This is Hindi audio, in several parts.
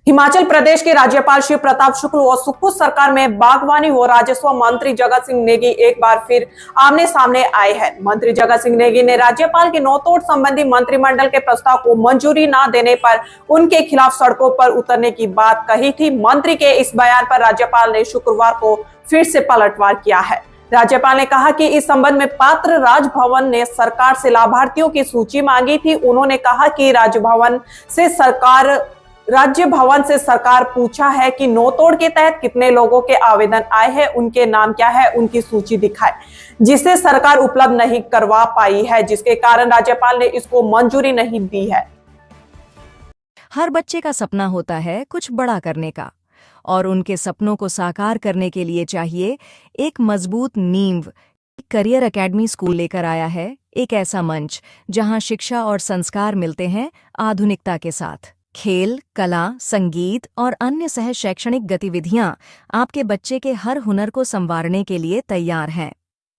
हिमाचल प्रदेश के राज्यपाल शिव प्रताप शुक्ल व सुखपुर सरकार में बागवानी व राजस्व मंत्री जगत सिंह नेगी एक बार फिर आमने सामने आए हैं। मंत्री जगत सिंह नेगी ने राज्यपाल के नौतोड़ संबंधी मंत्रिमंडल के प्रस्ताव को मंजूरी न देने पर उनके खिलाफ सड़कों पर उतरने की बात कही थी। मंत्री के इस बयान पर राज्यपाल ने शुक्रवार को फिर से पलटवार किया है। राज्यपाल ने कहा कि इस संबंध में पात्र राजभवन ने सरकार से लाभार्थियों की सूची मांगी थी। उन्होंने कहा कि राज्य भवन से सरकार पूछा है कि नौतोड़ के तहत कितने लोगों के आवेदन आए हैं, उनके नाम क्या है, उनकी सूची दिखाए, जिसे सरकार उपलब्ध नहीं करवा पाई है, जिसके कारण राज्यपाल ने इसको मंजूरी नहीं दी है। हर बच्चे का सपना होता है कुछ बड़ा करने का, और उनके सपनों को साकार करने के लिए चाहिए एक मजबूत नींव। करियर एकेडमी स्कूल लेकर आया है एक ऐसा मंच जहां शिक्षा और संस्कार मिलते हैं आधुनिकता के साथ। खेल, कला, संगीत और अन्य सह शैक्षणिक गतिविधियां आपके बच्चे के हर हुनर को संवारने के लिए तैयार हैं।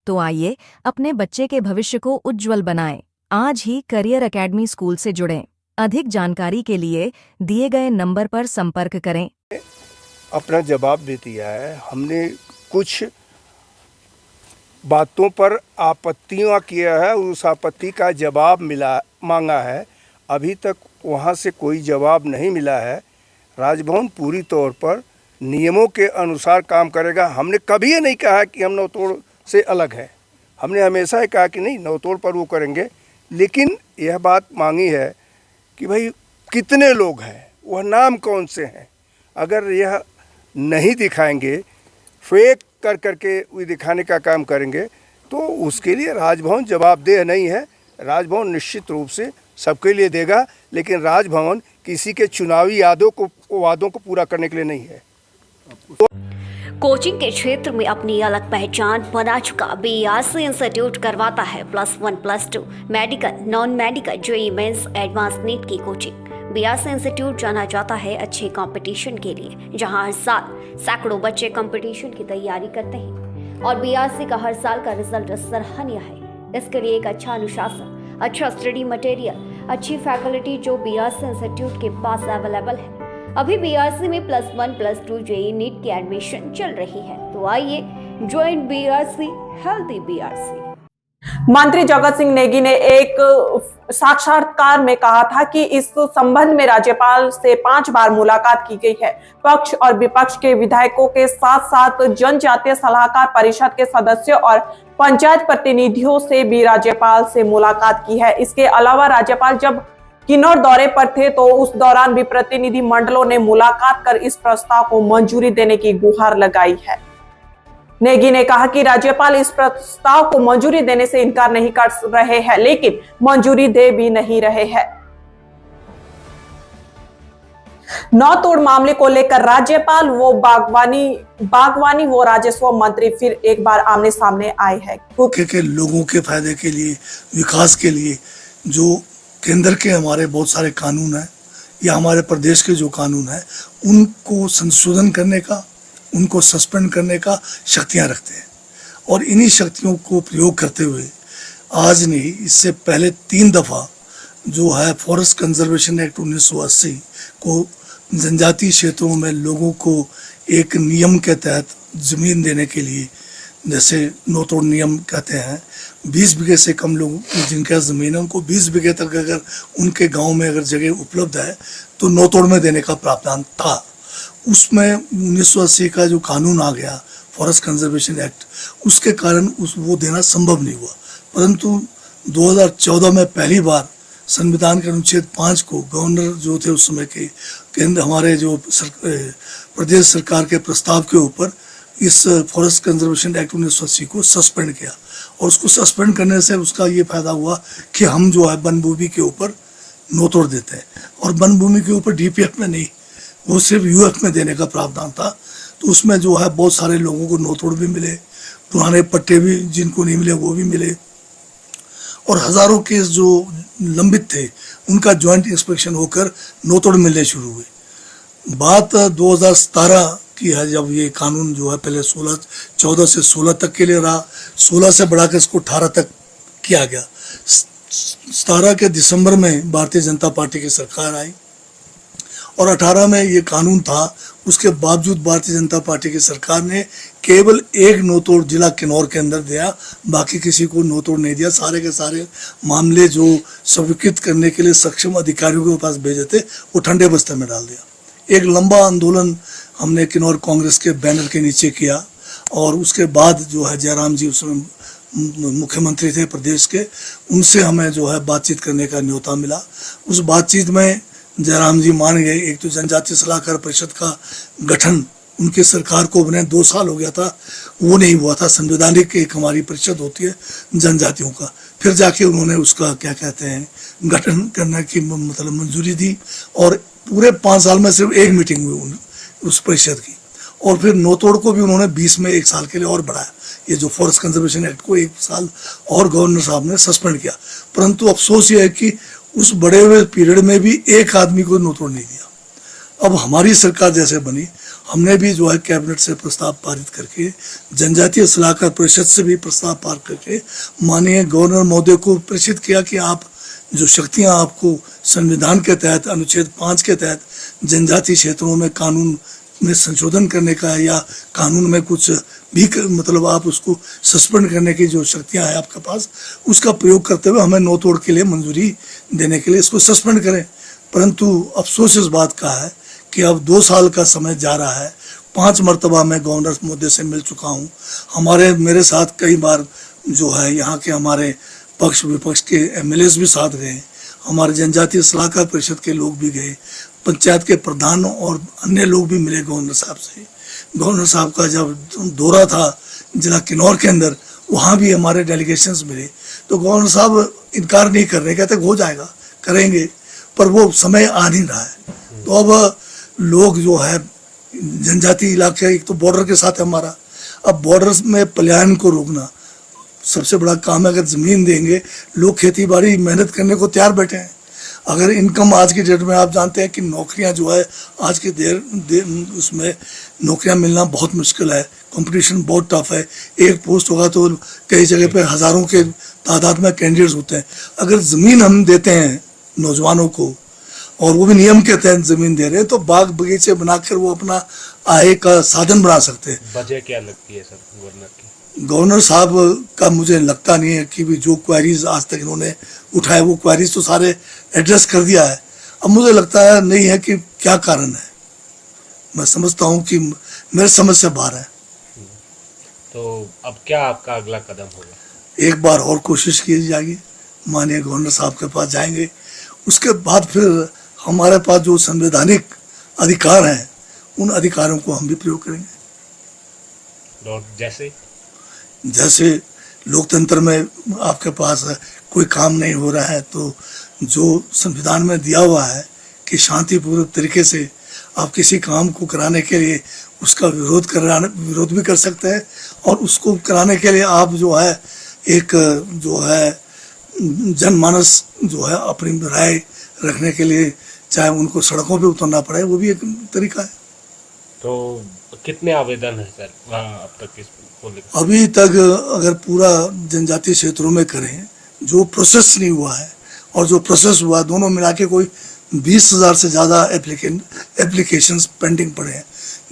तो आइए अपने बच्चे के भविष्य को उज्जवल बनाएं। आज ही करियर एकेडमी स्कूल से जुड़ें। अधिक जानकारी के लिए दिए गए नंबर पर संपर्क करें। अपना जवाब दे दिया है। हमने कुछ बातों पर आपत्तियां किया है, उस आपत्ति का जवाब मांगा है। अभी तक वहाँ से कोई जवाब नहीं मिला है। राजभवन पूरी तौर पर नियमों के अनुसार काम करेगा। हमने कभी ये नहीं कहा कि हम नौतोड़ से अलग हैं। हमने हमेशा ही कहा कि नहीं, नौतोड़ पर वो करेंगे। लेकिन यह बात मांगी है कि भाई कितने लोग हैं, वह नाम कौन से हैं। अगर यह नहीं दिखाएंगे, फेक कर करके वो दिखाने का काम करेंगे, तो उसके लिए राजभवन जवाबदेह नहीं है। राजभवन निश्चित रूप से सबके लिए देगा, लेकिन राजभवन किसी के चुनावी वादों को पूरा करने के लिए नहीं है। कोचिंग के क्षेत्र में अपनी अलग पहचान बना चुका बीआरसी इंस्टीट्यूट करवाता है +1 +2 medical, non medical, JEE mains, advance NEET की कोचिंग। बीआरसी इंस्टीट्यूट जाना जाता है अच्छे कंपटीशन के लिए, जहां हर साल सैकड़ों बच्चे कंपटीशन की तैयारी करते हैं और बीआरसी का हर साल का रिजल्ट सराहनीय है। इसके लिए एक अच्छा अनुशासन, अच्छा स्टडी मटेरियल, अच्छी फैकल्टी जो बीआरसी इंस्टीट्यूट के पास अवेलेबल है। अभी बीआरसी में +1 +2 जेईई नीट की एडमिशन चल रही है, तो आइए ज्वाइन बीआरसी, हेल्दी बीआरसी। मंत्री जगत सिंह नेगी ने एक साक्षात्कार में कहा था कि इस संबंध में राज्यपाल से 5 बार मुलाकात की गई है। पक्ष और विपक्ष के विधायकों के साथ साथ जनजातीय सलाहकार परिषद के सदस्यों और पंचायत प्रतिनिधियों से भी राज्यपाल से मुलाकात की है। इसके अलावा राज्यपाल जब किन्नौर दौरे पर थे तो उस दौरान भी प्रतिनिधि मंडलों ने मुलाकात कर इस प्रस्ताव को मंजूरी देने की गुहार लगाई है। नेगी ने कहा कि राज्यपाल इस प्रस्ताव को मंजूरी देने से इनकार नहीं कर रहे हैं, लेकिन मंजूरी दे भी नहीं रहे हैं। नौतोड़ मामले को लेकर राज्यपाल वो बागवानी व राजस्व मंत्री फिर एक बार आमने सामने आए हैं। के लोगों के फायदे के लिए, विकास के लिए जो केंद्र के हमारे बहुत सारे कानून हैं या हमारे प्रदेश के जो कानून हैं, उनको संशोधन करने का, उनको सस्पेंड करने का शक्तियां रखते हैं। और इन्हीं शक्तियों को प्रयोग करते हुए आज नहीं, इससे पहले 3 दफ़ा जो है फॉरेस्ट कंजर्वेशन एक्ट 1980 को जनजातीय क्षेत्रों में लोगों को एक नियम के तहत ज़मीन देने के लिए, जैसे नौतोड़ नियम कहते हैं, 20 बीघे से कम लोगों जिनका ज़मीन है उनको 20 बीघे तक अगर उनके गांव में अगर जगह उपलब्ध है तो नौतोड़ में देने का प्रावधान था। उसमें 1980 का जो कानून आ गया, फॉरेस्ट कंजर्वेशन एक्ट, उसके कारण वो देना संभव नहीं हुआ। परंतु 2014 में पहली बार संविधान के अनुच्छेद 5 को गवर्नर जो थे उस समय के केंद्र हमारे जो प्रदेश सरकार के प्रस्ताव के ऊपर इस फॉरेस्ट कंजर्वेशन एक्ट 1980 को सस्पेंड किया। और उसको सस्पेंड करने से उसका ये फायदा हुआ कि हम जो है वन भूमि के ऊपर नौतोड़ देते हैं, और वन भूमि के ऊपर डीपीएफ में नहीं, वो सिर्फ यूएफ में देने का प्रावधान था। तो उसमें जो है बहुत सारे लोगों को नौतोड़ भी मिले, पुराने पट्टे भी जिनको नहीं मिले वो भी मिले, और हजारों केस जो लंबित थे उनका ज्वाइंट इंस्पेक्शन होकर नौतोड़ मिलने शुरू हुए। बात 2017 की है, जब ये कानून जो है पहले 14 से 16 तक के लिए रहा, 16 से बढ़ाकर इसको 18 तक किया गया। 17 के दिसंबर में भारतीय जनता पार्टी की सरकार आई और 18 में ये कानून था, उसके बावजूद भारतीय जनता पार्टी की सरकार ने केवल एक नो तोड़ जिला किन्नौर के अंदर दिया, बाकी किसी को नो तोड़ नहीं दिया। सारे के सारे मामले जो स्वीकृत करने के लिए सक्षम अधिकारियों के पास भेजे थे वो ठंडे बस्ते में डाल दिया। एक लंबा आंदोलन हमने किन्नौर कांग्रेस के बैनर के नीचे किया और उसके बाद जो है जयराम जी उसमें मुख्यमंत्री थे प्रदेश के, उनसे हमें जो है बातचीत करने का न्योता मिला। उस बातचीत में जयराम जी मान गए। एक तो जनजातीय सलाहकार परिषद का गठन उनकी सरकार को बने 2 साल हो गया था, वो नहीं हुआ था। संवैधानिक एक हमारी परिषद होती है जनजातियों का, फिर जाके उन्होंने उसका क्या कहते हैं गठन करने की मतलब मंजूरी दी और पूरे 5 साल में सिर्फ एक मीटिंग हुई उस परिषद की। और फिर नो तोड़ को भी उन्होंने 20 में 1 साल के लिए और बढ़ाया। ये जो फॉरेस्ट कंजर्वेशन एक्ट को 1 साल और गवर्नर साहब ने सस्पेंड किया, परंतु अफसोस ये है कि उस बड़े हुए पीरियड में भी एक आदमी को नो तोड़ नहीं दिया। अब हमारी सरकार जैसे बनी, हमने भी जो है कैबिनेट से प्रस्ताव पारित करके, जनजातीय सलाहकार परिषद से भी प्रस्ताव पारित करके माननीय गवर्नर महोदय को प्रेषित किया कि आप जो शक्तियां आपको संविधान के तहत अनुच्छेद 5 के तहत जनजातीय क्षेत्रों में कानून में संशोधन करने का या कानून में कुछ भी मतलब आप उसको सस्पेंड करने की जो शक्तियां हैं आपके पास, उसका प्रयोग करते हुए हमें नो तोड़ के लिए मंजूरी देने के लिए इसको सस्पेंड करें। परंतु अफसोस इस बात का है कि अब 2 साल का समय जा रहा है। 5 मरतबा मैं गवर्नर महोदय से मिल चुका हूँ। मेरे साथ कई बार जो है यहाँ के हमारे पक्ष विपक्ष के MLAs भी साथ गए, हमारे जनजातीय सलाहकार परिषद के लोग भी गए, पंचायत के प्रधान और अन्य लोग भी मिले गवर्नर साहब से। गवर्नर साहब का जब दौरा था जिला किन्नौर के अंदर, वहाँ भी हमारे डेलीगेशंस मिले, तो गवर्नर साहब इनकार नहीं कर रहे, कहते हो जाएगा करेंगे, पर वो समय आ नहीं रहा है। तो अब लोग जो है जनजातीय इलाके, एक तो बॉर्डर के साथ है हमारा, अब बॉर्डर में पलायन को रोकना सबसे बड़ा काम है। अगर ज़मीन देंगे, लोग खेती बाड़ी मेहनत करने को तैयार बैठे हैं। अगर इनकम आज की डेट में आप जानते हैं कि नौकरियां जो है आज के उसमें नौकरियां मिलना बहुत मुश्किल है, कंपटीशन बहुत टफ है। एक पोस्ट होगा तो कई जगह पे हज़ारों के तादाद में कैंडिडेट्स होते हैं। अगर ज़मीन हम देते हैं नौजवानों को और वो भी नियम के तहत ज़मीन दे रहे हैं, तो बाग बगीचे बनाकर वो अपना आय का साधन बना सकते हैं। वजह क्या लगती है सर गवर्नर की? गवर्नर साहब का मुझे लगता नहीं है कि भी जो क्वेरीज आज तक इन्होंने उठाए वो क्वेरीज तो सारे एड्रेस कर दिया है। अब मुझे लगता है नहीं है कि क्या कारण है। मैं समझता हूँ कि मेरे समझ से बाहर है। तो अब क्या आपका अगला कदम होगा? एक बार और कोशिश की जाएगी, माननीय गवर्नर साहब के पास जाएंगे, उसके बाद फिर हमारे पास जो संवैधानिक अधिकार हैं उन अधिकारों को हम भी प्रयोग करेंगे। और जैसे लोकतंत्र में आपके पास कोई काम नहीं हो रहा है तो जो संविधान में दिया हुआ है कि शांतिपूर्वक तरीके से आप किसी काम को कराने के लिए उसका विरोध भी कर सकते हैं, और उसको कराने के लिए आप जो है एक जो है जनमानस जो है अपनी राय रखने के लिए चाहे उनको सड़कों पे उतरना पड़े, वो भी एक तरीका है। तो कितने आवेदन है सर अब तक इस को लेकर? अभी तक अगर पूरा जनजातीय क्षेत्रों में करें, जो प्रोसेस नहीं हुआ है और जो प्रोसेस हुआ, दोनों मिला के कोई 20,000 से ज़्यादा एप्लीकेशंस पेंडिंग पड़े हैं,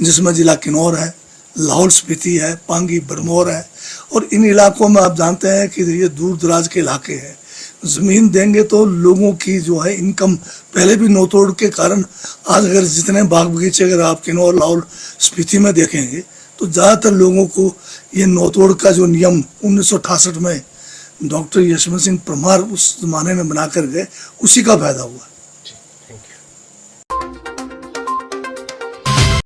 जिसमें जिला किन्नौर है, लाहौल स्पीति है, पांगी बरमौर है। और इन इलाकों में आप जानते हैं कि ये दूर दराज के इलाके हैं। ज़मीन देंगे तो लोगों की जो है इनकम पहले भी नो तोड़ के कारण आज अगर जितने बाग बगीचे अगर आप किन्नौर लाहौल स्पीति में देखेंगे तो ज़्यादातर लोगों को ये नो तोड़ का जो नियम 1968 में डॉक्टर यशवंत सिंह परमार उस जमाने में बना कर गए, उसी का फायदा हुआ।